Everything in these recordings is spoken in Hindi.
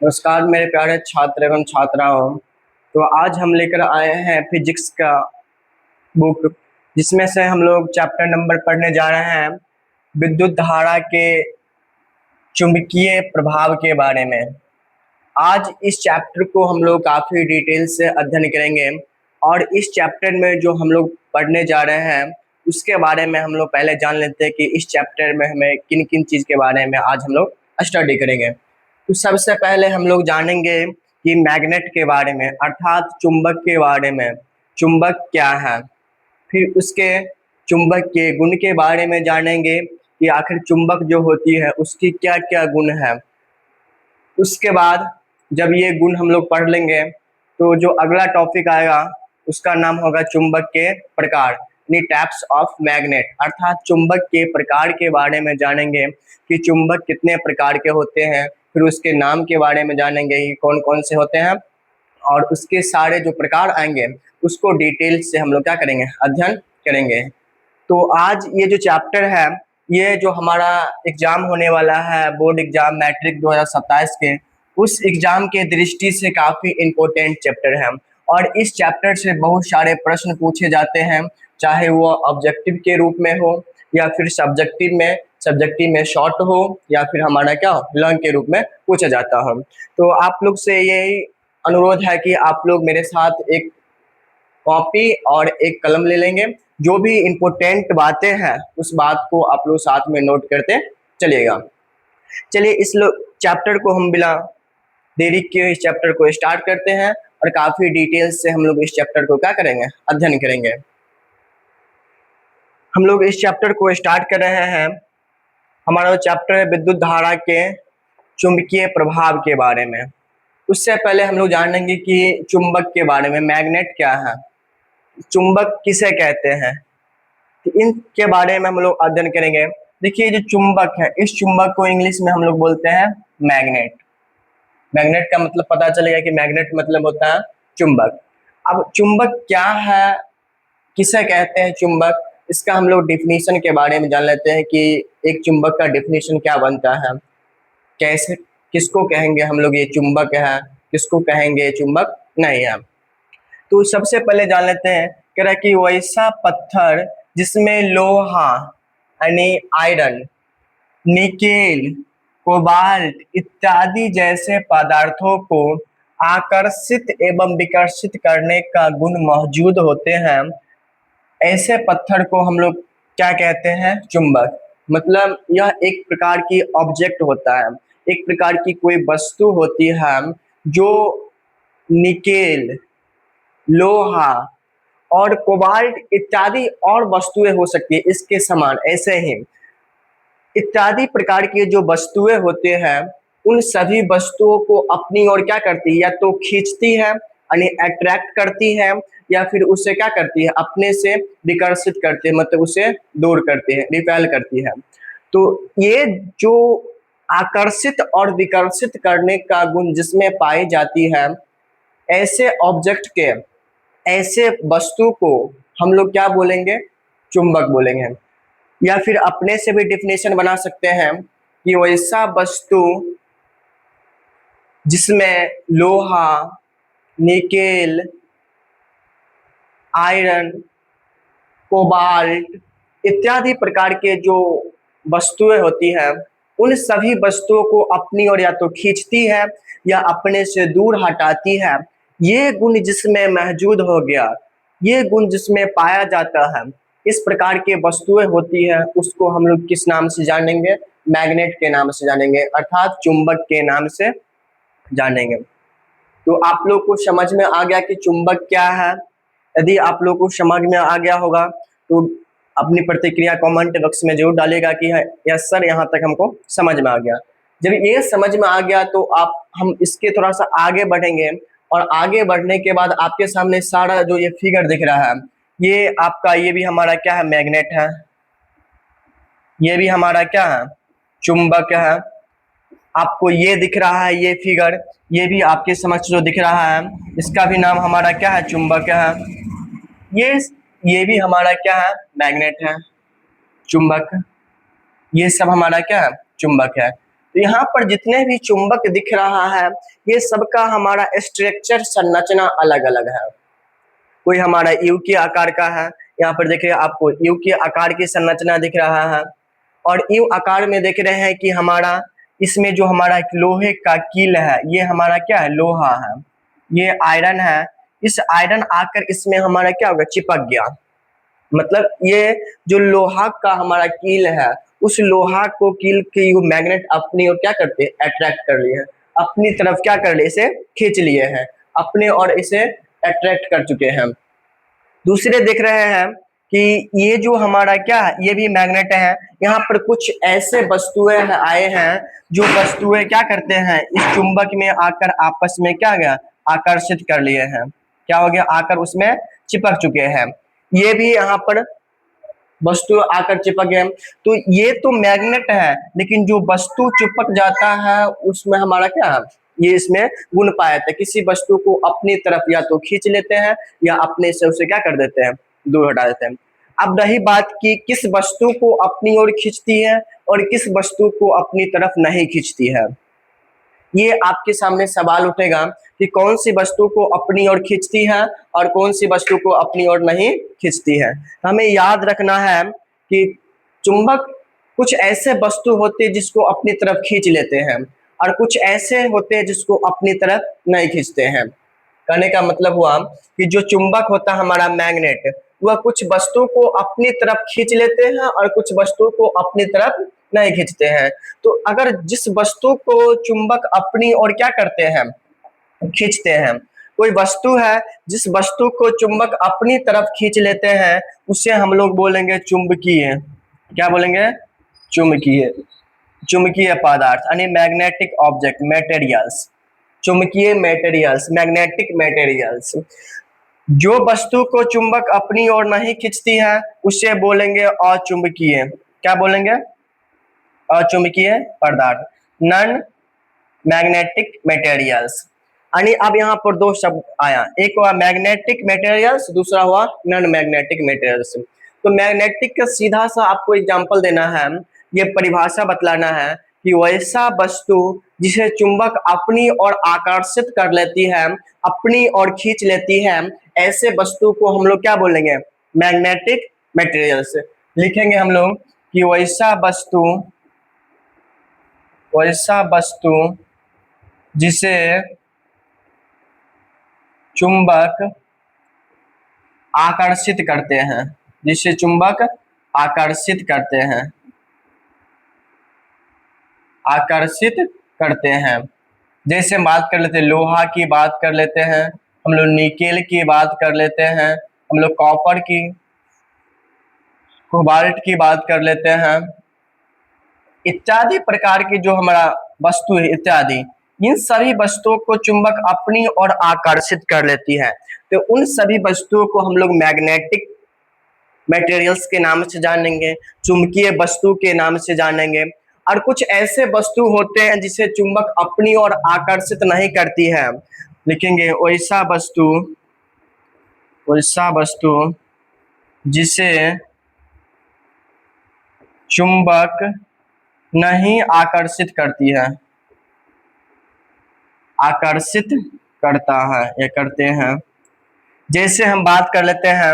नमस्कार मेरे प्यारे छात्र एवं छात्राओं। तो आज हम लेकर आए हैं फिजिक्स का बुक, जिसमें से हम लोग चैप्टर नंबर पढ़ने जा रहे हैं विद्युत धारा के चुंबकीय प्रभाव के बारे में। आज इस चैप्टर को हम लोग काफ़ी डिटेल से अध्ययन करेंगे और इस चैप्टर में जो हम लोग पढ़ने जा रहे हैं उसके बारे में हम लोग पहले जान लेते हैं कि इस चैप्टर में हमें किन किन चीज़ के बारे में आज हम लोग स्टडी करेंगे। तो सबसे पहले हम लोग जानेंगे कि मैग्नेट के बारे में, अर्थात चुंबक के बारे में। चुंबक क्या है, फिर उसके चुंबक के गुण के बारे में जानेंगे कि आखिर चुंबक जो होती है उसकी क्या क्या गुण है। उसके बाद जब ये गुण हम लोग पढ़ लेंगे तो जो अगला टॉपिक आएगा उसका नाम होगा चुंबक के प्रकार, यानी टाइप्स ऑफ मैग्नेट, अर्थात चुंबक के प्रकार के बारे में जानेंगे कि चुंबक कितने प्रकार के होते हैं। फिर उसके नाम के बारे में जानेंगे कि कौन कौन से होते हैं और उसके सारे जो प्रकार आएंगे उसको डिटेल से हम लोग क्या करेंगे, अध्ययन करेंगे। तो आज ये जो चैप्टर है, ये जो हमारा एग्जाम होने वाला है बोर्ड एग्जाम मैट्रिक 2027 के, उस एग्जाम के दृष्टि से काफ़ी इम्पोर्टेंट चैप्टर है और इस चैप्टर से बहुत सारे प्रश्न पूछे जाते हैं, चाहे वो ऑब्जेक्टिव के रूप में हो या फिर सब्जेक्टिव में शॉर्ट हो या फिर हमारा क्या हो लॉन्ग के रूप में पूछा जाता हो। तो आप लोग से यही अनुरोध है कि आप लोग मेरे साथ एक कॉपी और एक कलम ले लेंगे, जो भी इम्पोर्टेंट बातें हैं उस बात को आप लोग साथ में नोट करते चलिएगा। चलिए इस चैप्टर को हम बिना देरी किए इस चैप्टर को स्टार्ट करते हैं और काफ़ी डिटेल्स से हम लोग इस चैप्टर को क्या करेंगे, अध्ययन करेंगे। हम लोग इस चैप्टर को स्टार्ट कर रहे हैं। हमारा चैप्टर है विद्युत धारा के चुंबकीय प्रभाव के बारे में। उससे पहले हम लोग जानेंगे कि चुंबक के बारे में, मैग्नेट क्या है, चुंबक किसे कहते हैं, तो इनके बारे में हम लोग अध्ययन करेंगे। देखिए जो चुंबक है, इस चुंबक को इंग्लिश में हम लोग बोलते हैं मैग्नेट। मैग्नेट का मतलब पता चलेगा कि मैग्नेट मतलब होता है चुंबक। अब चुंबक क्या है, किसे कहते हैं चुंबक, इसका हम लोग डिफिनीशन के बारे में जान लेते हैं कि एक चुंबक का डिफिनीशन क्या बनता है, कैसे, किसको कहेंगे हम लोग ये चुंबक है, किसको कहेंगे ये चुंबक नहीं है। तो सबसे पहले जान लेते हैं, कह रहा है कि वैसा पत्थर जिसमें लोहा यानी आयरन, निकेल, कोबाल्ट इत्यादि जैसे पदार्थों को आकर्षित एवं विकर्षित करने का गुण मौजूद होते हैं, ऐसे पत्थर को हम लोग क्या कहते हैं, चुंबक। मतलब यह एक प्रकार की ऑब्जेक्ट होता है, एक प्रकार की कोई वस्तु होती है जो निकेल, लोहा और कोबाल्ट इत्यादि और वस्तुएं हो सकती है इसके समान, ऐसे ही इत्यादि प्रकार की जो वस्तुएं होते हैं उन सभी वस्तुओं को अपनी ओर क्या करती है, या तो खींचती है यानी अट्रैक्ट करती है, या फिर उसे क्या करती है, अपने से विकर्षित करती है, मतलब उसे दूर करती है, रिपेल करती है। तो ये जो आकर्षित और विकर्षित करने का गुण जिसमें पाई जाती है, ऐसे ऑब्जेक्ट के, ऐसे वस्तु को हम लोग क्या बोलेंगे, चुंबक बोलेंगे। या फिर अपने से भी डिफिनेशन बना सकते हैं कि वैसा वस्तु जिसमें लोहा, निकेल, आयरन, कोबाल्ट इत्यादि प्रकार के जो वस्तुएं होती हैं उन सभी वस्तुओं को अपनी ओर या तो खींचती है या अपने से दूर हटाती है। ये गुण जिसमें मौजूद हो गया, ये गुण जिसमें पाया जाता है, इस प्रकार के वस्तुएं होती है, उसको हम लोग किस नाम से जानेंगे, मैग्नेट के नाम से जानेंगे, अर्थात चुंबक के नाम से जानेंगे। तो आप लोग को समझ में आ गया कि चुंबक क्या है। यदि आप लोग को समझ में आ गया होगा तो अपनी प्रतिक्रिया कमेंट बॉक्स में जरूर डालेगा कि यस सर यहाँ तक हमको समझ में आ गया। जब ये समझ में आ गया तो हम इसके थोड़ा सा आगे बढ़ेंगे और आगे बढ़ने के बाद आपके सामने सारा जो ये फिगर दिख रहा है, ये आपका, ये भी हमारा क्या है, मैग्नेट है, ये भी हमारा क्या है, चुंबक है। आपको ये दिख रहा है ये फिगर, ये भी आपके समक्ष जो दिख रहा है इसका भी नाम हमारा क्या है, चुंबक है। ये ये भी हमारा क्या है, मैग्नेट है, चुंबक। ये सब हमारा क्या है, चुंबक है। तो यहाँ पर जितने भी चुंबक दिख रहा है ये सबका हमारा स्ट्रक्चर संरचना अलग अलग है। कोई हमारा यू के आकार का है, यहाँ पर देखिए आपको यू के आकार की संरचना दिख रहा है, और यू आकार में देख रहे हैं कि हमारा इसमें जो हमारा एक लोहे का कील है ये हमारा क्या है, लोहा है, ये आयरन है। इस आयरन आकर इसमें हमारा क्या होगा, चिपक गया। मतलब ये जो लोहा का हमारा कील है उस लोहा को कील की मैग्नेट अपनी और क्या करते हैं, अट्रैक्ट कर लिए हैं, अपनी तरफ क्या कर लिए, इसे खींच लिए हैं अपने और इसे अट्रैक्ट कर चुके हैं। दूसरे देख रहे हैं कि ये जो हमारा क्या है, ये भी मैग्नेट है। यहाँ पर कुछ ऐसे वस्तुएं आए हैं जो वस्तुएं क्या करते हैं, इस चुंबक में आकर आपस में क्या गया, आकर्षित कर लिए हैं। क्या हो गया, आकर उसमें चिपक चुके हैं। ये भी यहाँ पर वस्तु आकर चिपक गए। तो ये तो मैग्नेट है, लेकिन जो वस्तु चिपक जाता है उसमें हमारा क्या है, ये इसमें गुण पाया था, किसी वस्तु को अपनी तरफ या तो खींच लेते हैं या अपने से उसे क्या कर देते हैं, दूर हटा देते हैं। अब रही बात कि किस वस्तु को अपनी ओर खींचती है और किस वस्तु को अपनी तरफ नहीं खींचती है, ये आपके सामने सवाल उठेगा कि कौन सी वस्तु को अपनी ओर खींचती है और कौन सी वस्तु को अपनी ओर नहीं खींचती है। हमें याद रखना है कि चुंबक कुछ ऐसे वस्तु होते हैं जिसको अपनी तरफ खींच लेते हैं और कुछ ऐसे होते हैं जिसको अपनी तरफ नहीं खींचते हैं। कहने का मतलब हुआ कि जो चुंबक होता है हमारा मैग्नेट, वह कुछ वस्तु को अपनी तरफ खींच लेते हैं और कुछ वस्तु को अपनी तरफ नहीं खींचते हैं। तो अगर जिस वस्तु को चुंबक अपनी ओर क्या करते हैं, खींचते हैं, कोई वस्तु है जिस वस्तु को चुंबक अपनी तरफ खींच लेते हैं उसे हम लोग बोलेंगे चुंबकीय। क्या बोलेंगे, चुंबकीय। चुंबकीय पदार्थ यानी मैग्नेटिक ऑब्जेक्ट, मटेरियल्स, चुंबकीय मटेरियल्स, मैग्नेटिक मटेरियल्स। जो वस्तु को चुंबक अपनी ओर नहीं खींचती है उसे बोलेंगे अचुंबकीय। क्या बोलेंगे, अचुंबकीय पदार्थ, नॉन मैग्नेटिक मटेरियल्स। यानी अब यहाँ पर दो शब्द आया, एक हुआ मैग्नेटिक मटेरियल्स, दूसरा हुआ नॉन मैग्नेटिक मटेरियल्स। तो मैग्नेटिक का सीधा सा आपको एग्जांपल देना है, ये परिभाषा बतलाना है कि वैसा वस्तु जिसे चुंबक अपनी ओर आकर्षित कर लेती है, अपनी ओर खींच लेती है, ऐसे वस्तु को हम लोग क्या बोलेंगे, मैग्नेटिक मटेरियल्स। लिखेंगे हम लोग कि वैसा वस्तु जिसे चुंबक आकर्षित करते हैं, जिसे चुंबक आकर्षित करते हैं, आकर्षित करते हैं। जैसे हम बात कर लेते हैं, लोहा की बात कर लेते हैं, हम लोग निकेल की बात कर लेते हैं, हम लोग कॉपर की, कोबाल्ट की बात कर लेते हैं, इत्यादि प्रकार की जो हमारा वस्तु है इत्यादि, इन सभी वस्तुओं को चुंबक अपनी ओर आकर्षित कर लेती है। तो उन सभी वस्तुओं को हम लोग मैग्नेटिक मटेरियल्स के नाम से जानेंगे, चुंबकीय वस्तु के नाम से जानेंगे। और कुछ ऐसे वस्तु होते हैं जिसे चुंबक अपनी ओर आकर्षित नहीं करती है, लिखेंगे वैसा वस्तु जिसे चुंबक नहीं आकर्षित करती है, आकर्षित करता है या करते हैं। जैसे हम बात कर लेते हैं,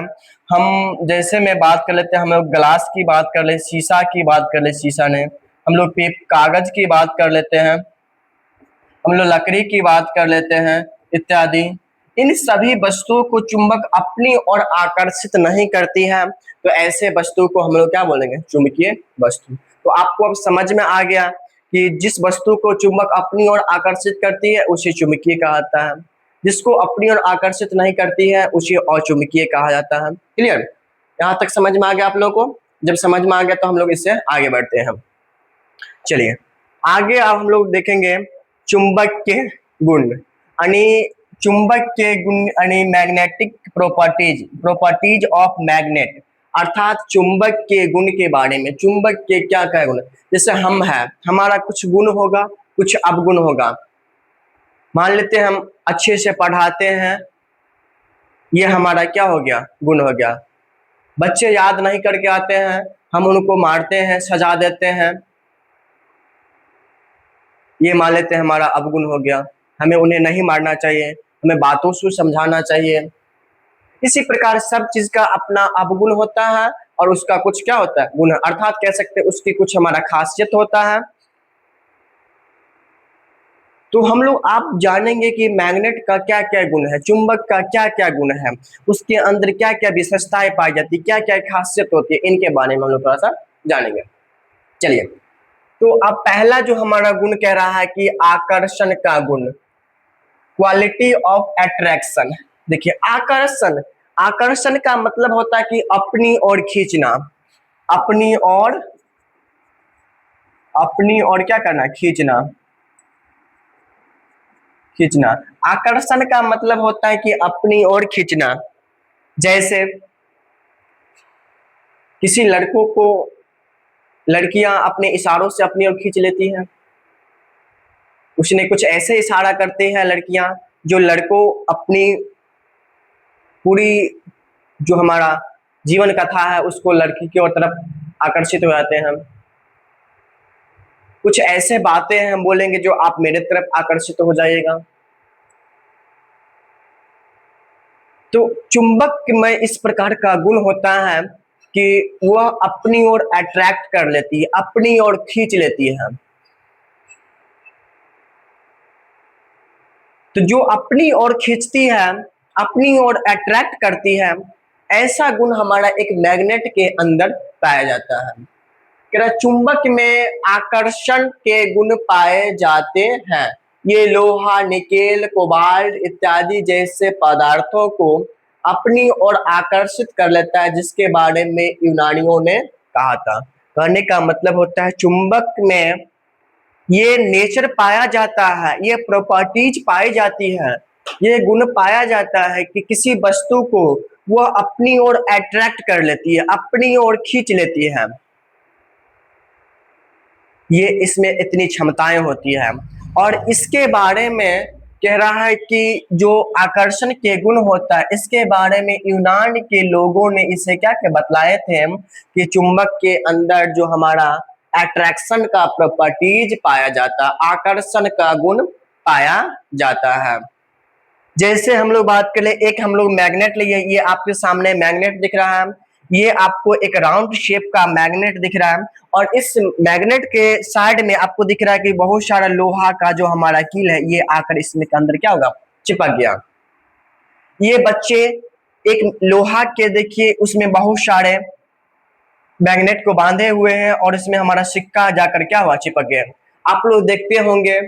मैं बात कर लेते हैं, हम लोग ग्लास की बात कर ले, शीशा की बात कर ले, शीशा ने, हम लोग कागज की बात कर लेते हैं, हम लोग लकड़ी की बात कर लेते हैं इत्यादि। इन सभी वस्तुओं को चुंबक अपनी ओर आकर्षित नहीं करती है, तो ऐसे वस्तु को हम लोग क्या बोलेंगे, चुंबकीय वस्तु। तो आपको अब समझ में आ गया कि जिस वस्तु को चुंबक अपनी ओर आकर्षित करती है उसे चुंबकीय कहा जाता है, जिसको अपनी ओर आकर्षित नहीं करती है उसे अचुंबकीय कहा जाता है। क्लियर, यहाँ तक समझ में आ गया आप लोगों को? जब समझ में आ गया तो हम लोग इससे आगे बढ़ते हैं। चलिए आगे अब हम लोग देखेंगे चुंबक के गुण, यानी चुंबक के गुण यानी मैग्नेटिक प्रॉपर्टीज ऑफ मैग्नेट, अर्थात चुंबक के गुण के बारे में। चुंबक के क्या क्या गुण, जैसे हम है, हमारा कुछ गुण होगा, कुछ अवगुण होगा। मान लेते हैं हम अच्छे से पढ़ाते हैं, ये हमारा क्या हो गया, गुण हो गया। बच्चे याद नहीं करके आते हैं, हम उनको मारते हैं, सजा देते हैं, ये मान लेते हैं हमारा अवगुण हो गया, हमें उन्हें नहीं मारना चाहिए, हमें बातों से समझाना चाहिए। इसी प्रकार सब चीज का अपना अवगुण होता है और उसका कुछ क्या होता है, गुण, अर्थात कह सकते हैं उसकी कुछ हमारा खासियत होता है। तो हम लोग आप जानेंगे कि मैग्नेट का क्या क्या गुण है, चुंबक का क्या क्या गुण है, उसके अंदर क्या क्या विशेषताएं पाई जाती है, क्या क्या खासियत होती है, इनके बारे में हम लोग थोड़ा सा जानेंगे। चलिए, तो अब पहला जो हमारा गुण कह रहा है कि आकर्षण का गुण, क्वालिटी ऑफ अट्रैक्शन। देखिए, आकर्षण, आकर्षण का मतलब होता है कि अपनी ओर खींचना, अपनी ओर, अपनी ओर क्या करना, खींचना, खींचना। आकर्षण का मतलब होता है कि अपनी ओर खींचना। जैसे किसी लड़कों को लड़कियां अपने इशारों से अपनी ओर खींच लेती हैं, उसने कुछ ऐसे इशारा करते हैं लड़कियां जो लड़कों अपनी पूरी जो हमारा जीवन कथा है उसको लड़की की ओर तरफ आकर्षित हो जाते हैं हम। कुछ ऐसे बातें हम बोलेंगे जो आप मेरे तरफ आकर्षित हो जाइएगा। तो चुंबक में इस प्रकार का गुण होता है कि वह अपनी ओर अट्रैक्ट कर लेती है, अपनी ओर खींच लेती है। तो जो अपनी ओर खींचती है, अपनी ओर अट्रैक्ट करती है, ऐसा गुण हमारा एक मैग्नेट के अंदर पाया जाता है। चुंबक में आकर्षण के गुण पाए जाते हैं। ये लोहा, निकेल, कोबाल्ट इत्यादि जैसे पदार्थों को अपनी ओर आकर्षित कर लेता है, जिसके बारे में यूनानियों ने कहा था। कहने का मतलब होता है चुंबक में ये नेचर पाया जाता है, ये प्रॉपर्टीज पाई जाती है, ये गुण पाया जाता है कि किसी वस्तु को वह अपनी ओर अट्रैक्ट कर लेती है, अपनी ओर खींच लेती है। ये इसमें इतनी क्षमताएं होती है। और इसके बारे में कह रहा है कि जो आकर्षण के गुण होता है, इसके बारे में यूनान के लोगों ने इसे क्या क्या बतलाए थे कि चुंबक के अंदर जो हमारा अट्रैक्शन का प्रॉपर्टीज पाया जाता, आकर्षण का गुण पाया जाता है। जैसे हम लोग बात करें, एक हम लोग मैग्नेट लिए, ये आपके सामने मैग्नेट दिख रहा है, ये आपको एक राउंड शेप का मैग्नेट दिख रहा है और इस मैग्नेट के साइड में आपको दिख रहा है कि बहुत सारा लोहा का जो हमारा कील है ये आकर इसमें के अंदर क्या होगा, चिपक गया। ये बच्चे एक लोहा के देखिए उसमें बहुत सारे मैग्नेट को बांधे हुए हैं और इसमें हमारा सिक्का जाकर क्या हुआ, चिपक गया। आप लोग देखते होंगे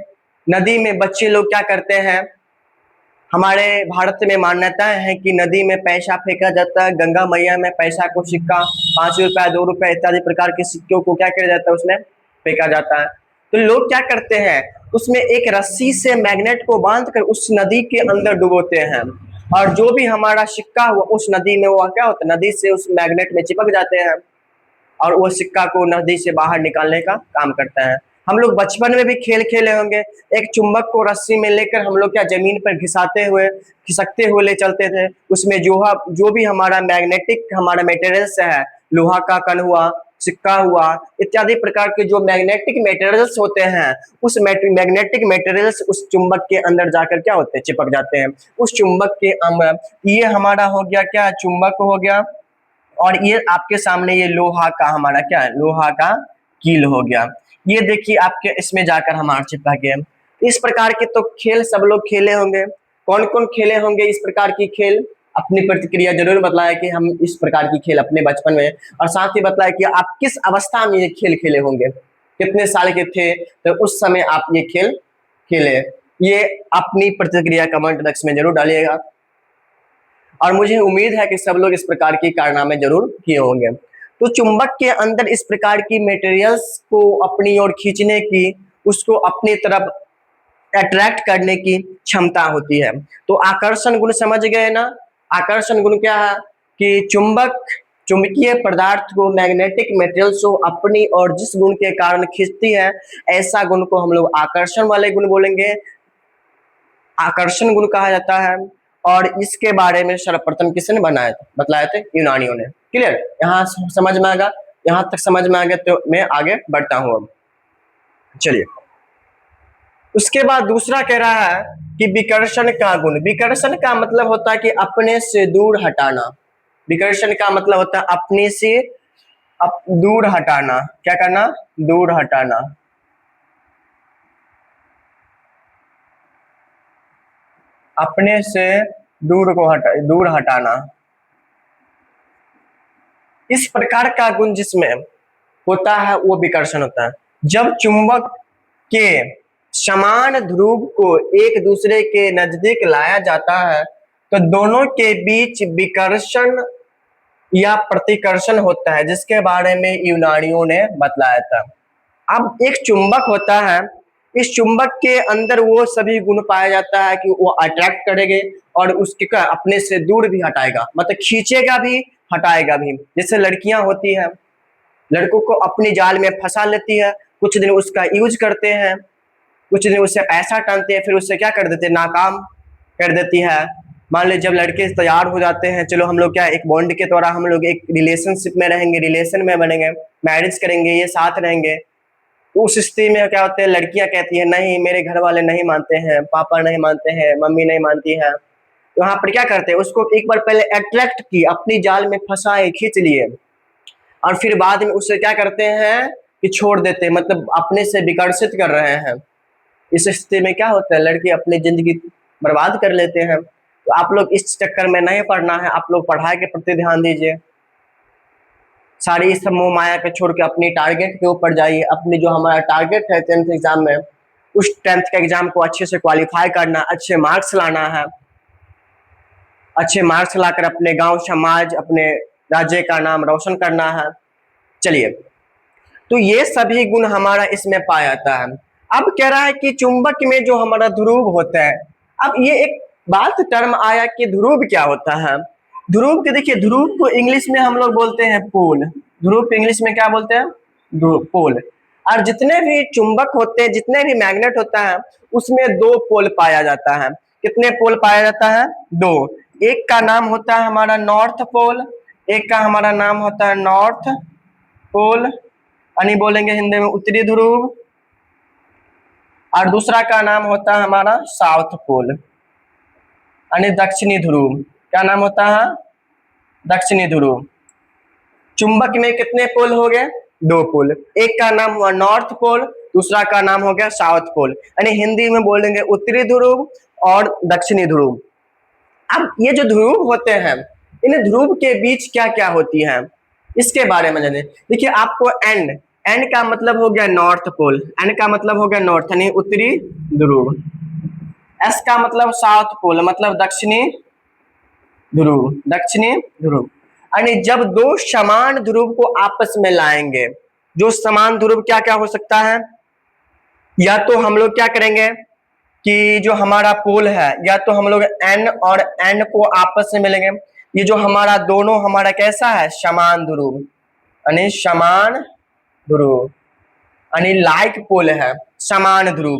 नदी में बच्चे लोग क्या करते हैं, हमारे भारत में मान्यता है कि नदी में पैसा फेंका जाता है, गंगा मैया में पैसा को सिक्का 5 रुपया 2 रुपया इत्यादि प्रकार के सिक्कों को क्या किया जाता है, उसमें फेंका जाता है। तो लोग क्या करते हैं, उसमें एक रस्सी से मैग्नेट को बांध कर उस नदी के अंदर डुबोते हैं और जो भी हमारा सिक्का हुआ उस नदी में वो क्या होता है, नदी से उस मैग्नेट में चिपक जाते हैं और वो सिक्का को नदी से बाहर निकालने का काम करता है। हम लोग बचपन में भी खेल खेले होंगे, एक चुंबक को रस्सी में लेकर हम लोग क्या जमीन पर घिसाते हुए खिसकते हुए ले चलते थे, उसमें जो भी हमारा मैग्नेटिक हमारा मटेरियल्स है, लोहा का कण हुआ, सिक्का हुआ इत्यादि प्रकार के जो मैग्नेटिक मटेरियल्स होते हैं, उस मैग्नेटिक मटेरियल्स उस चुंबक के अंदर जाकर क्या होते हैं, चिपक जाते हैं। उस चुंबक के अंदर ये हमारा हो गया क्या, चुंबक हो गया। और ये आपके सामने ये लोहा का हमारा क्या है, लोहा का कील हो गया। ये देखिए आपके इसमें जाकर हमारा चिपक गया। इस प्रकार के तो खेल सब लोग खेले होंगे। कौन कौन खेले होंगे इस प्रकार की खेल, अपनी प्रतिक्रिया जरूर बताया कि हम इस प्रकार की खेल अपने बचपन में, और साथ ही बताया कि आप किस अवस्था में ये खेल खेले होंगे, कितने साल के थे तो उस समय आप ये खेल खेले। ये अपनी प्रतिक्रिया कमेंट बॉक्स में जरूर डालिएगा और मुझे उम्मीद है कि सब लोग इस प्रकार की कारनामे जरूर किए होंगे। तो चुंबक के अंदर इस प्रकार की मटेरियल्स को अपनी ओर खींचने की, उसको अपनी तरफ अट्रैक्ट करने की क्षमता होती है। तो आकर्षण गुण समझ गए ना। आकर्षण गुण क्या है कि चुंबकीय पदार्थ को, मैग्नेटिक मटेरियल्स को अपनी और जिस गुण के कारण खींचती है, ऐसा गुण को हम लोग आकर्षण वाले गुण बोलेंगे, आकर्षण गुण कहा जाता है। और इसके बारे में सर्वप्रथम किसने बनाया था, बतलाए थे यूनानियों ने। क्लियर, यहाँ समझ में आ गया, यहाँ तक समझ में आ गया तो मैं आगे बढ़ता हूँ अब। चलिए, उसके बाद दूसरा कह रहा है कि विकर्षण का गुण। विकर्षण का मतलब होता है कि अपने से दूर हटाना। विकर्षण का मतलब होता है अपने से दूर हटाना। क्या करना? दूर हटाना। अपने से दूर हटाना। इस प्रकार का गुण जिसमें होता है वो विकर्षण होता है। जब चुंबक के समान ध्रुव को एक दूसरे के नजदीक लाया जाता है तो दोनों के बीच विकर्षण या प्रतिकर्षण होता है, जिसके बारे में यूनानियों ने बतलाया था। अब एक चुंबक होता है, इस चुंबक के अंदर वो सभी गुण पाया जाता है कि वो अट्रैक्ट करेंगे और उसके का अपने से दूर भी हटाएगा, मतलब खींचेगा भी हटाएगा भी। जैसे लड़कियां होती हैं, लड़कों को अपनी जाल में फंसा लेती है, कुछ दिन उसका यूज करते हैं, कुछ दिन उससे पैसा टानते हैं, फिर उससे क्या कर देते हैं? नाकाम कर देती है। मान लीजिए जब लड़के तैयार हो जाते हैं, चलो हम लोग क्या एक बॉन्ड के द्वारा हम लोग एक रिलेशनशिप में रहेंगे, रिलेशन में बनेंगे, मैरिज करेंगे, ये साथ रहेंगे, तो उस स्थिति में क्या होते हैं? लड़कियां कहती है नहीं मेरे घर वाले नहीं मानते हैं, पापा नहीं मानते हैं, मम्मी नहीं मानती है। तो वहां पर क्या करते हैं? उसको एक बार पहले अट्रैक्ट की, अपनी जाल में फंसाए, खींच लिए, और फिर बाद में उससे क्या करते हैं कि छोड़ देते हैं, मतलब अपने से विकर्षित कर रहे हैं। इस स्थिति में क्या होता है? लड़के अपनी जिंदगी बर्बाद कर लेते हैं। तो आप लोग इस चक्कर में नहीं पढ़ना है, आप लोग पढ़ाई के प्रति ध्यान दीजिए। सारी सब मोह माया के छोड़ के अपनी टारगेट के ऊपर जाइए। अपनी जो हमारा टारगेट है 10th एग्जाम में, उस 10th के एग्जाम को अच्छे से क्वालिफाई करना, अच्छे मार्क्स लाना है। अच्छे मार्क्स लाकर अपने गांव, समाज, अपने राज्य का नाम रोशन करना है। चलिए, तो ये सभी गुण हमारा इसमें पाया जाता है। अब कह रहा है कि चुंबक में जो हमारा ध्रुव होता है, अब ये एक बात टर्म आया कि ध्रुव क्या होता है। ध्रुव के देखिए, ध्रुव को इंग्लिश में हम लोग बोलते हैं पोल। ध्रुव को इंग्लिश में क्या बोलते हैं? ध्रुव, पोल। और जितने भी चुंबक होते हैं, जितने भी मैग्नेट होता है, उसमें दो पोल पाया जाता है। कितने पोल पाया जाता है? दो। एक का नाम होता है हमारा नॉर्थ पोल, एक का हमारा नाम होता है नॉर्थ पोल, यानी बोलेंगे हिंदी में उत्तरी ध्रुव, और दूसरा का नाम होता है हमारा साउथ पोल, यानी दक्षिणी ध्रुव। क्या नाम होता है? दक्षिणी ध्रुव। चुंबक में कितने पोल हो गए? दो पोल। एक का नाम हुआ नॉर्थ पोल, दूसरा का नाम हो गया साउथ पोल, यानी हिंदी में बोलेंगे उत्तरी ध्रुव और दक्षिणी ध्रुव। अब ये जो ध्रुव होते हैं, इन ध्रुव के बीच क्या क्या होती है, इसके बारे में जाने। देखिए, आपको एंड, एंड का मतलब हो गया नॉर्थ पोल, एंड का मतलब हो गया नॉर्थ यानी उत्तरी ध्रुव। एस का मतलब साउथ पोल, मतलब दक्षिणी ध्रुव, दक्षिणी ध्रुव। यानी जब दो समान ध्रुव को आपस में लाएंगे, जो समान ध्रुव क्या क्या हो सकता है? या तो हम लोग क्या करेंगे कि जो हमारा पोल है, या तो हम लोग एन और एन को आपस में मिलेंगे। ये जो हमारा दोनों हमारा कैसा है? समान ध्रुव, यानी समान ध्रुव, यानी लाइक पोल है, समान ध्रुव,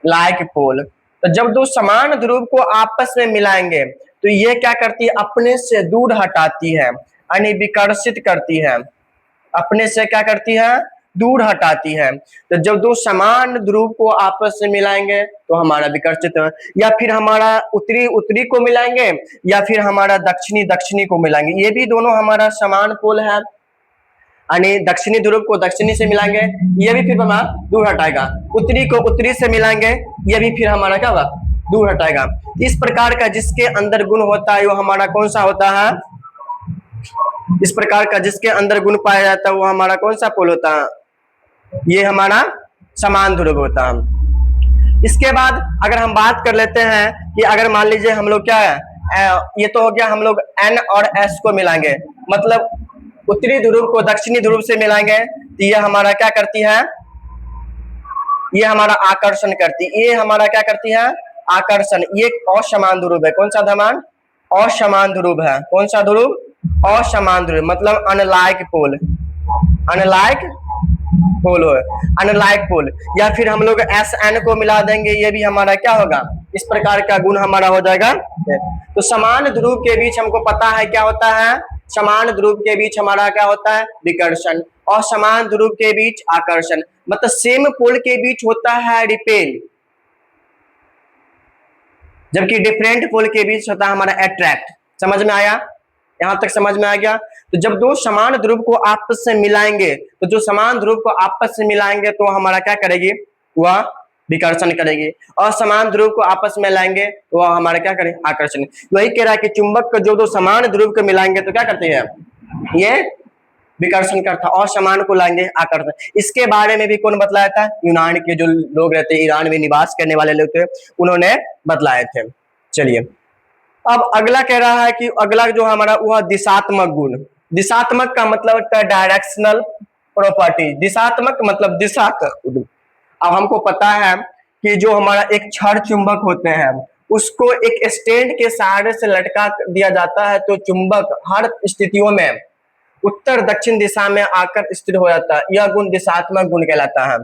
लाइक पोल। तो जब दो समान ध्रुव को आपस में मिलाएंगे तो ये क्या करती है? अपने से दूर हटाती है, यानी विकर्षित करती है। अपने से क्या करती है? दूर हटाती है। तो जब दो समान ध्रुव को आपस में मिलाएंगे तो हमारा विकर्षित है, या फिर हमारा उत्तरी उत्तरी को मिलाएंगे, या फिर हमारा दक्षिणी दक्षिणी को मिलाएंगे। ये भी दोनों हमारा समान पोल है, यानी दक्षिणी ध्रुव को दक्षिणी से मिलाएंगे, ये भी फिर हमारा दूर हटाएगा। उत्तरी को उत्तरी से मिलाएंगे, ये भी फिर हमारा क्या होगा? दूर हटाएगा। इस प्रकार का जिसके अंदर गुण होता है वो हमारा कौन सा होता है? इस प्रकार का जिसके अंदर गुण पाया जाता है वो हमारा कौन सा पोल होता है? ये हमारा समान ध्रुव होता है। इसके बाद अगर हम बात कर लेते हैं कि अगर मान लीजिए हम लोग क्या है, ये तो हो गया हम लोग एन और एस को मिलाएंगे, मतलब उत्तरी ध्रुव को दक्षिणी ध्रुव से मिलाएंगे, तो ये हमारा क्या करती है? ये हमारा आकर्षण करती है। ये हमारा क्या करती है? आकर्षण। ये असमान ध्रुव है। कौन सा धमान? असमान ध्रुव है। कौन सा ध्रुव? असमान ध्रुव, मतलब अनलाइक पोल, अनलाइक पोल हो, अनलाइक पोल। या फिर हम लोग एस एन को मिला देंगे, ये भी हमारा क्या होगा? इस प्रकार का गुण हमारा हो जाएगा। तो समान ध्रुव के बीच हमको पता है क्या होता है? समान ध्रुव के बीच हमारा क्या होता है, विकर्षण, और समान ध्रुव के बीच आकर्षण, मतलब सेम पोल के बीच होता है रिपेल, जबकि डिफरेंट पोल के बीच होता है हमारा अट्रैक्ट। समझ में आया, यहां तक समझ में आ गया। तो जब दो समान ध्रुव को आपस से मिलाएंगे, तो जो समान ध्रुव को आपस से मिलाएंगे तो हमारा क्या करेगी, वह विकर्षण करेगी, और समान ध्रुव को आपस में लाएंगे तो वह हमारा क्या करेगी, आकर्षण। वही कह रहा है कि चुंबक को जो दो समान ध्रुव को मिलाएंगे तो क्या करती है, ये विकर्षण करता, और समान को लाएंगे आकर्षण। इसके बारे में भी कौन बतलाया था, यूनान के जो लोग रहते, ईरान में निवास करने वाले लोग थे, उन्होंने बतलाए थे। चलिए अब अगला कह रहा है कि अगला जो हमारा वह दिशात्मक गुण। दिशात्मक का मतलब होता है डायरेक्शनल प्रॉपर्टी, दिशात्मक मतलब दिशा का गुण। अब हमको पता है कि जो हमारा एक क्षण चुंबक होते हैं उसको एक स्टैंड के सहारे से लटका दिया जाता है, तो चुंबक हर स्थितियों में उत्तर दक्षिण दिशा में आकर स्थिर हो जाता है, यह गुण दिशात्मक गुण कहलाता है।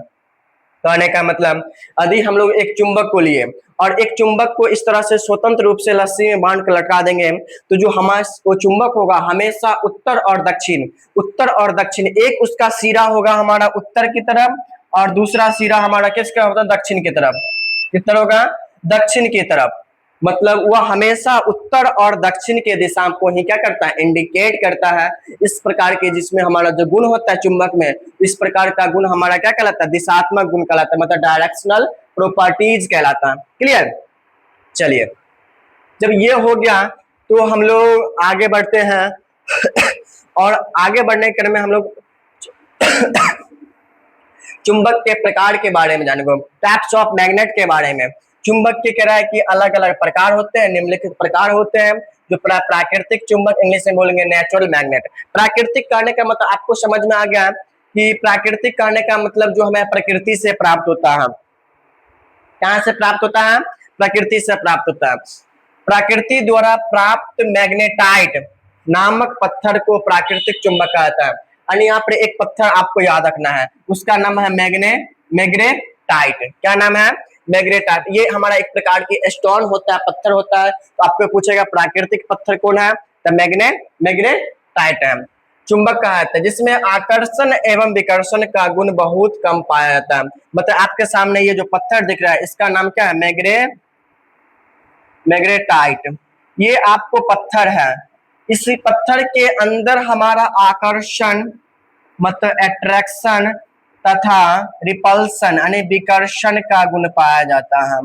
कहने का मतलब यदि हम लोग एक चुंबक को लिए और एक चुंबक को इस तरह से स्वतंत्र रूप से रस्सी में बांध कर लटका देंगे, तो जो हमारा वो चुंबक होगा हमेशा उत्तर और दक्षिण, उत्तर और दक्षिण, एक उसका सिरा होगा हमारा उत्तर की तरफ और दूसरा सिरा हमारा किसका होगा, दक्षिण की तरफ। कितना होगा, दक्षिण की तरफ, मतलब वह हमेशा उत्तर और दक्षिण के दिशा को ही क्या करता है, इंडिकेट करता है। इस प्रकार के जिसमें हमारा जो गुण होता है चुंबक में, इस प्रकार का गुण हमारा क्या कहलाता है, दिशात्मक गुण कहलाता है, मतलब डायरेक्शनल प्रॉपर्टीज कहलाता है। क्लियर। चलिए जब ये हो गया तो हम लोग आगे बढ़ते हैं और आगे बढ़ने के क्रम में हम लोग चुंबक के प्रकार के बारे में जानेंगे, टाइप्स ऑफ मैग्नेट के बारे में। चुंबक के कह रहा है कि अलग अलग प्रकार होते हैं, निम्नलिखित प्रकार होते हैं। जो प्राकृतिक चुंबक, इंग्लिश में बोलेंगे नेचुरल मैग्नेट। प्राकृतिक कहने का मतलब आपको समझ में आ गया कि प्राकृतिक कहने का मतलब जो हमें प्रकृति से प्राप्त होता है। कहां से प्राप्त होता है, प्रकृति से प्राप्त होता है। प्रकृति द्वारा प्राप्त मैग्नेटाइट नामक पत्थर को प्राकृतिक चुंबक कहता है। यानी यहाँ पर एक पत्थर आपको याद रखना है, उसका नाम है मैग्नेटाइट। क्या नाम है, मैग्नेटाइट। ये हमारा एक प्रकार की स्टोन होता है, पत्थर होता है। तो आपको पूछेगा प्राकृतिक पत्थर कौन है, तो मैग्नेटाइट है। चुंबक कहा जाता है जिसमें आकर्षण एवं विकर्षण का गुण बहुत कम पाया जाता है। मतलब आपके सामने ये जो पत्थर दिख रहा है इसका नाम क्या है, मैग्नेटाइट। ये आपको पत्थर है, इसी पत्थर के अंदर हमारा आकर्षण मतलब अट्रैक्शन तथा रिपल्सन यानी विकर्षण का गुण पाया जाता है।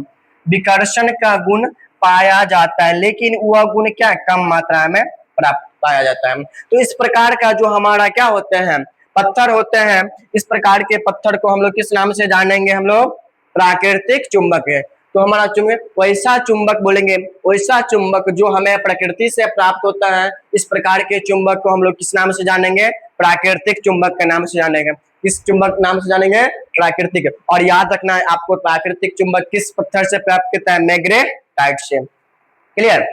विकर्षण का गुण पाया जाता है, लेकिन वह गुण क्या कम मात्रा में प्राप्त पाया जाता है। तो इस प्रकार का जो हमारा क्या होते हैं, पत्थर होते हैं, इस प्रकार के पत्थर को हम लोग किस नाम से जानेंगे, हम लोग प्राकृतिक चुंबक है। तो हमारा चुंबक वैसा चुंबक बोलेंगे, वैसा चुंबक जो हमें प्रकृति से प्राप्त होता है। इस प्रकार के चुंबक को हम लोग किस नाम से जानेंगे, प्राकृतिक चुंबक के नाम से जानेंगे। किस चुंबक नाम से जानेंगे, प्राकृतिक। और याद रखना है आपको प्राकृतिक चुंबक किस पत्थर से प्राप्त करता है, मैग्नेटाइट से। क्लियर।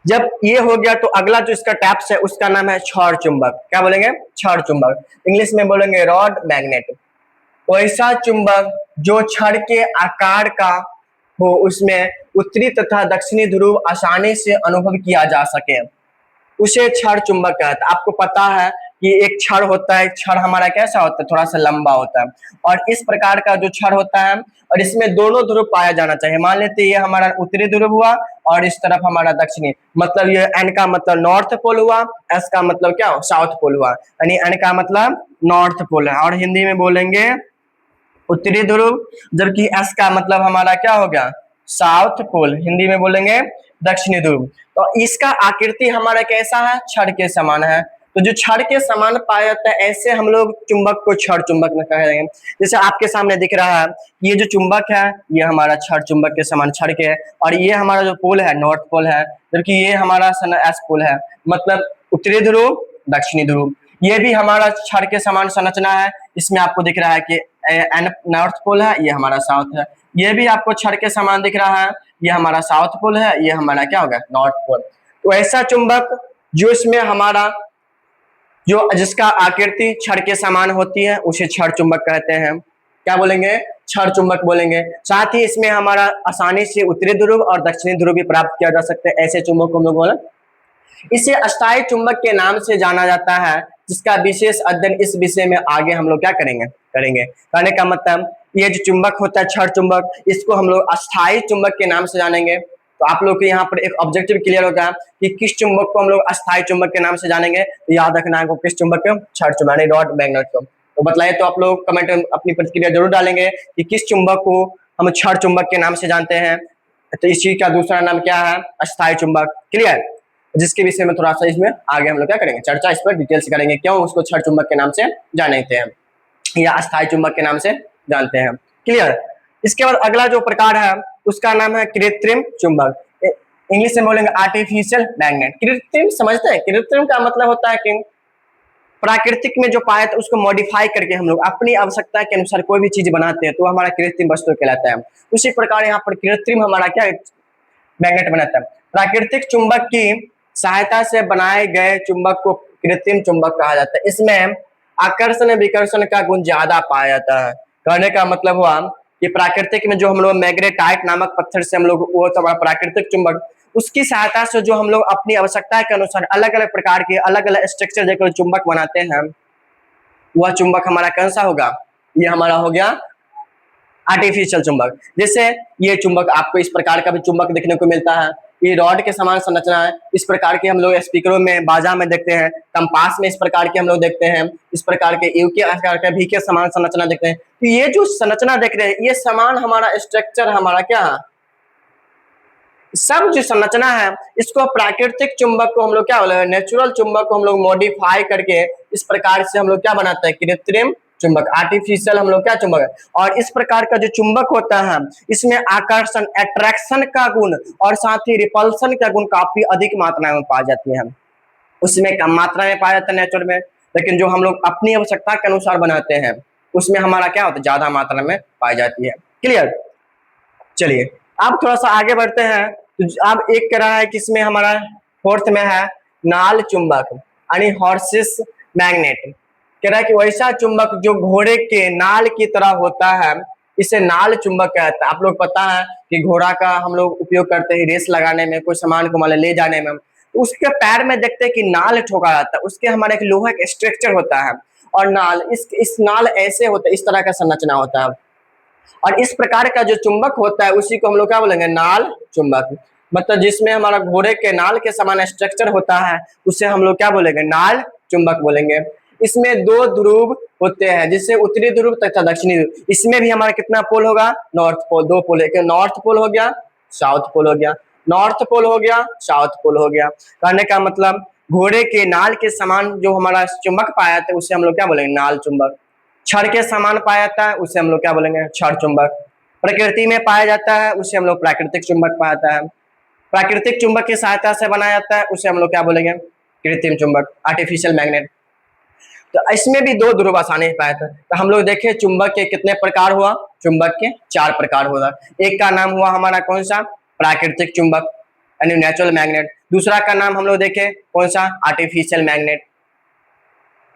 जब ये हो गया तो अगला जो इसका टैप्स है उसका नाम है क्षण चुंबक। क्या बोलेंगे, क्षण चुंबक, इंग्लिश में बोलेंगे रॉड मैग्नेट। वैसा चुंबक जो क्षण के आकार का हो, उसमें उत्तरी तथा दक्षिणी ध्रुव आसानी से अनुभव किया जा सके, उसे क्षण चुंबक कहता है। आपको पता है कि एक क्षण होता है, क्षण हमारा कैसा होता है, थोड़ा सा लंबा होता है। और इस प्रकार का जो क्षण होता है और इसमें दोनों ध्रुव पाया जाना चाहिए। मान लेते ये हमारा उत्तरी ध्रुव हुआ और इस तरफ हमारा दक्षिणी, मतलब ये एन का मतलब नॉर्थ पोल हुआ, एस का मतलब क्या, साउथ पोल हुआ। यानी एन का मतलब नॉर्थ पोल है और हिंदी में बोलेंगे उत्तरी ध्रुव, जबकि एस का मतलब हमारा क्या हो गया, साउथ पोल, हिंदी में बोलेंगे दक्षिणी ध्रुव। तो इसका आकृति हमारा कैसा है, छड़ के समान है। तो जो छड़ के समान पाया जाता है ऐसे हम लोग चुंबक को छड़ चुंबक में कहेंगे। जैसे आपके सामने दिख रहा है ये जो चुंबक है ये हमारा छड़ चुंबक के समान छड़ के है, और ये हमारा जो पोल है नॉर्थ पोल है, जबकि ये हमारा एस पोल है, मतलब उत्तरी ध्रुव दक्षिणी ध्रुव। ये भी हमारा छड़ के समान संरचना है। इसमें आपको दिख रहा है कि नॉर्थ पोल है, ये हमारा साउथ है। ये भी आपको छड़ के समान दिख रहा है, ये हमारा साउथ पोल है, ये हमारा क्या होगा, नॉर्थ पोल। तो ऐसा चुंबक जो इसमें हमारा जो जिसका आकृति छड़ के समान होती है उसे छड़ चुंबक कहते हैं। क्या बोलेंगे, छड़ चुंबक बोलेंगे। साथ ही इसमें हमारा आसानी से उत्तरी ध्रुव और दक्षिणी ध्रुव भी प्राप्त किया जा सकता है, ऐसे चुंबक को हम लोग बोले इसे अस्थायी चुंबक के नाम से जाना जाता है, जिसका विशेष अध्ययन इस विषय में आगे हम लोग क्या करेंगे करेंगे कहने का मतलब ये जो चुंबक होता है क्षण चुंबक, इसको हम लोग अस्थायी चुंबक के नाम से जानेंगे। तो आप लोग के यहाँ पर एक ऑब्जेक्टिव क्लियर होगा कि किस चुंबक को हम लोग अस्थायी चुंबक के नाम से जानेंगे। तो याद रखना है किस चुंबक को, क्षण चुंबक यानी रॉड मैग्नेट को। तो बताइए, तो आप लोग कमेंट में अपनी प्रतिक्रिया जरूर डालेंगे कि किस चुंबक को हम क्षण चुंबक के नाम से जानते हैं। तो इस चीज का दूसरा नाम क्या है, अस्थायी चुंबक। क्लियर, जिसके विषय में थोड़ा सा इसमें आगे हम लोग क्या करेंगे, चर्चा इस पर डिटेल से करेंगे, क्यों उसको क्षण चुंबक के नाम से जानते हैं या अस्थायी चुंबक के नाम से जानते हैं। क्लियर। इसके बाद अगला जो प्रकार है उसका नाम है कृत्रिम चुंबक, इंग्लिश में बोलेंगे आर्टिफिशियल मैग्नेट। कृत्रिम समझते हैं, कृत्रिम का मतलब होता है कि प्राकृतिक में जो पाया था उसको मॉडिफाई करके हम लोग अपनी आवश्यकता के अनुसार कोई भी चीज बनाते हैं तो हमारा कृत्रिम वस्तु कहलाता है। उसी प्रकार यहाँ पर कृत्रिम हमारा क्या मैग्नेट बनाता है। प्राकृतिक चुंबक की सहायता से बनाए गए चुंबक को कृत्रिम चुंबक कहा जाता है। इसमें आकर्षण विकर्षण का गुण ज्यादा पाया जाता है। कहने का मतलब हुआ कि प्राकृतिक में जो हम लोग मैग्नेटाइट नामक पत्थर से हम लोग वो तो प्राकृतिक चुंबक, उसकी सहायता से जो हम लोग अपनी आवश्यकता के अनुसार अलग अलग प्रकार के अलग अलग स्ट्रक्चर देकर चुंबक बनाते हैं, वह चुंबक हमारा कौन सा होगा, ये हमारा हो गया आर्टिफिशियल चुंबक। जैसे ये चुंबक आपको इस प्रकार का भी चुंबक देखने को मिलता है, ये रॉड के समान संरचना है। इस प्रकार के हम लोग स्पीकरों में बाजा में देखते हैं, कंपास में इस प्रकार के हम लोग देखते हैं, इस प्रकार के यू के आकार के भी के समान संरचना देखते हैं। तो ये जो संरचना देख रहे हैं ये समान हमारा स्ट्रक्चर हमारा क्या है, सब जो संरचना है इसको प्राकृतिक चुंबक को हम लोग क्या बोले, नेचुरल चुंबक को हम लोग मॉडिफाई करके इस प्रकार से हम लोग क्या बनाते हैं, कृत्रिम चुंबक, आर्टिफिशियल हम लोग क्या चुंबक है। और इस प्रकार का जो चुंबक होता है इसमें आकर्षण अट्रैक्शन का गुण और साथ ही रिपल्सन का गुण काफी अधिक मात्रा में पाई जाती है। उसमें कम मात्रा में पाया जाता है नेचुरल में, लेकिन जो हम लोग अपनी आवश्यकता के अनुसार बनाते हैं उसमें हमारा क्या होता है, ज्यादा मात्रा में पाई जाती है। क्लियर। चलिए अब थोड़ा सा आगे बढ़ते हैं। तो अब एक कह रहा है कि इसमें हमारा फोर्थ में है नाल चुंबक यानी हॉर्सेस मैग्नेट। कह रहा है कि वैसा चुंबक जो घोड़े के नाल की तरह होता है इसे नाल चुंबक कहता है। आप लोग पता है कि घोड़ा का हम लोग उपयोग करते हैं रेस लगाने में, कोई सामान को मान ले जाने में, तो उसके पैर में देखते हैं कि नाल ठोका जाता है, उसके हमारे एक लोहा का स्ट्रक्चर होता है और नाल इस नाल ऐसे होता है, इस तरह का संरचना होता है। और इस प्रकार का जो चुंबक होता है उसी को हम लोग क्या बोलेंगे, नाल चुंबक। मतलब जिसमें हमारा घोड़े के नाल के समान स्ट्रक्चर होता है उसे हम लोग क्या बोलेंगे, नाल चुंबक बोलेंगे। इसमें दो ध्रुव होते हैं, जिससे उत्तरी ध्रुव तथा दक्षिणी ध्रुव। इसमें भी हमारा कितना पोल होगा, नॉर्थ पोल, दो पोल है, नॉर्थ पोल हो गया, साउथ पोल हो गया, नॉर्थ पोल हो गया, साउथ पोल हो गया। कहने का मतलब घोड़े के नाल के समान जो हमारा चुंबक पाया जाता है उसे हम लोग क्या बोलेंगे, नाल चुंबक। छड़ के समान पाया जाता है उसे हम लोग क्या बोलेंगे, छड़ चुंबक। प्रकृति में पाया जाता है उसे हम लोग प्राकृतिक चुंबक पाया जाता है। प्राकृतिक चुंबक की सहायता से बनाया जाता है उसे हम लोग क्या बोलेंगे, कृत्रिम चुंबक, आर्टिफिशियल मैग्नेट। तो इसमें भी दो ध्रुव आसानी से पाया था। तो हम लोग देखे चुंबक के कितने प्रकार हुआ, चुंबक के चार प्रकार हुआ। एक का नाम हुआ हमारा कौन सा, प्राकृतिक चुंबक यानी नेचुरल मैग्नेट। दूसरा का नाम हम लोग देखे कौन सा, आर्टिफिशियल मैग्नेट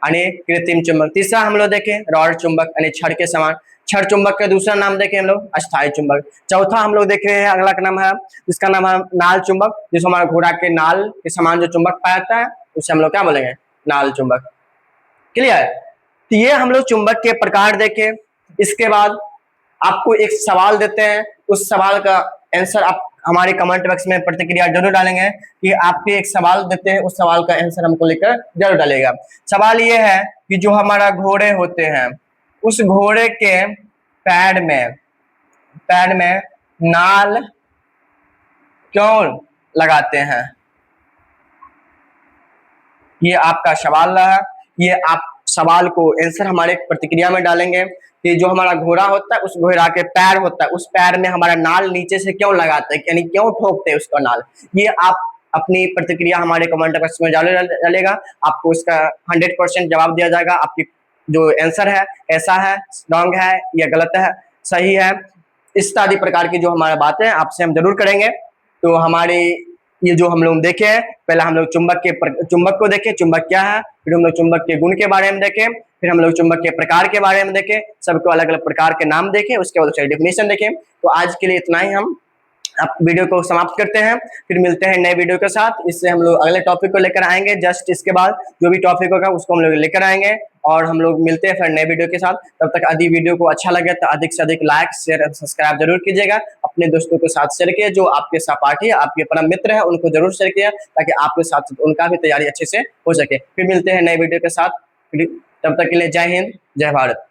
यानी कृत्रिम चुंबक। तीसरा हम लोग देखे रॉड चुंबक यानी छड़ के समान। छड़ चुंबक का दूसरा नाम देखे हम लोग अस्थायी चुंबक। चौथा हम लोग देख रहे हैं अगला का नाम है, जिसका नाम है नाल चुंबक, जिसमें हमारा घोड़ा के नाल के समान जो चुंबक पाया जाता है उसे हम लोग क्या बोलेंगे, नाल चुंबक। क्लियर। तो ये हम लोग चुंबक के प्रकार देखे। इसके बाद आपको एक सवाल देते हैं, उस सवाल का आंसर आप हमारे कमेंट बॉक्स में प्रतिक्रिया जरूर डालेंगे कि आपके एक सवाल देते हैं, उस सवाल का आंसर हमको लेकर जरूर डालेगा। सवाल ये है कि जो हमारा घोड़े होते हैं उस घोड़े के पैर में नाल क्यों लगाते हैं, ये आपका सवाल रहा। ये आप सवाल को आंसर हमारे प्रतिक्रिया में डालेंगे कि जो हमारा घोड़ा होता है उस घोड़ा के पैर होता है, उस पैर में हमारा नाल नीचे से क्यों लगाते हैं, यानी क्यों ठोकते हैं उसका नाल। ये आप अपनी प्रतिक्रिया हमारे कमेंट बॉक्स में डालेगा, आपको इसका 100% जवाब दिया जाएगा। आपकी जो आंसर है ऐसा है, रॉन्ग है या गलत है, सही है, इस आदि प्रकार की जो हमारा बातें आपसे हम जरूर करेंगे। तो हमारी ये जो हम लोग देखे हैं, पहले हम लोग चुंबक को देखे, चुंबक क्या है, फिर हम लोग चुंबक के गुण के बारे में देखे, फिर हम लोग चुंबक के प्रकार के बारे में देखे, सबको अलग अलग प्रकार के नाम देखे, उसके बाद उसका डेफिनेशन देखे। तो आज के लिए इतना ही हम आप वीडियो को समाप्त करते हैं, फिर मिलते हैं नए वीडियो के साथ। इससे हम लोग अगले टॉपिक को लेकर आएंगे, जस्ट इसके बाद जो भी टॉपिक होगा उसको हम लोग लेकर आएंगे और हम लोग मिलते हैं फिर नए वीडियो के साथ। तब तक यदि वीडियो को अच्छा लगे तो अधिक से अधिक लाइक शेयर और सब्सक्राइब जरूर कीजिएगा। अपने दोस्तों के साथ शेयर किए, जो आपके सहपाठी आपके परम मित्र है उनको जरूर शेयर किया, ताकि आपके साथ उनका भी तैयारी अच्छे से हो सके। फिर मिलते हैं नए वीडियो के साथ, तब तक के लिए जय हिंद, जय भारत।